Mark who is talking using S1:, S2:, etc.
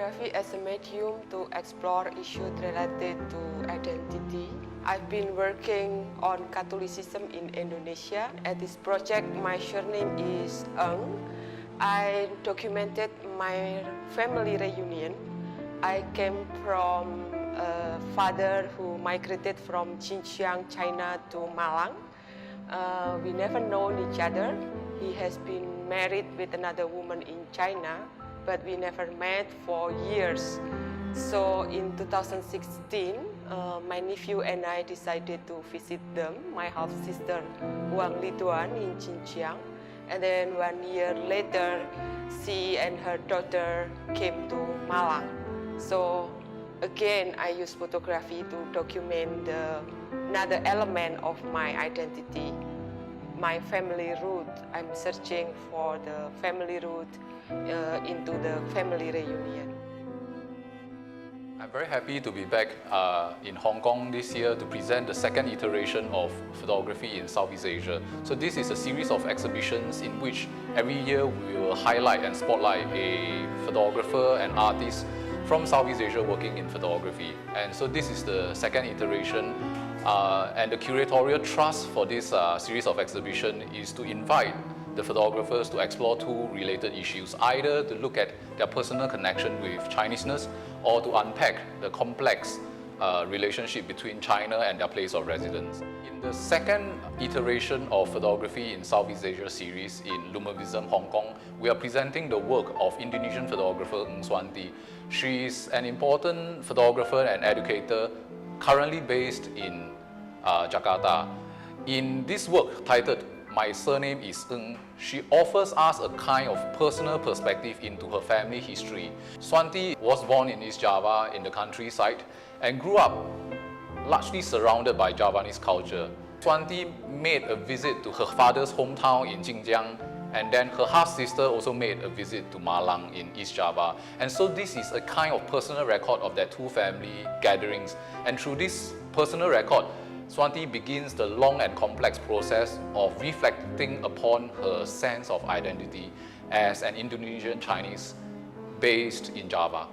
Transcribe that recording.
S1: photography as a medium to explore issues related to identity. I've been working on Catholicism in Indonesia. At this project, my surname is I documented my family reunion. I came from a father who migrated from Xinjiang, China to Malang. We never known each other. He has been married with another woman in China, but we never met for years. So in 2016, my nephew and I decided to visit them, my half-sister Zhuang in Xinjiang. And then 1 year later, she and her daughter came to Malang. So again, I use photography to document another element of my identity, my family root. I'm searching for the family root into the family reunion.
S2: I'm very happy to be back in Hong Kong this year to present the second iteration of photography in Southeast Asia. So this is a series of exhibitions in which every year we will highlight and spotlight a photographer and artist from Southeast Asia working in photography. And so this is the second iteration, and the curatorial trust for this series of exhibition is to invite the photographers to explore two related issues, either to look at their personal connection with Chineseness or to unpack the complex relationship between China and their place of residence. In the second iteration of Photography in Southeast Asia series in Lumen Visum, Hong Kong, we are presenting the work of Indonesian photographer Swan. She is an important photographer and educator currently based in Jakarta. In this work titled My Surname is Ng, she offers us a kind of personal perspective into her family history. Swanti was born in East Java in the countryside and grew up largely surrounded by Javanese culture. Swanti made a visit to her father's hometown in Xinjiang, and then her half-sister also made a visit to Malang in East Java. And so this is a kind of personal record of their two family gatherings. And through this personal record, Swanti begins the long and complex process of reflecting upon her sense of identity as an Indonesian Chinese based in Java.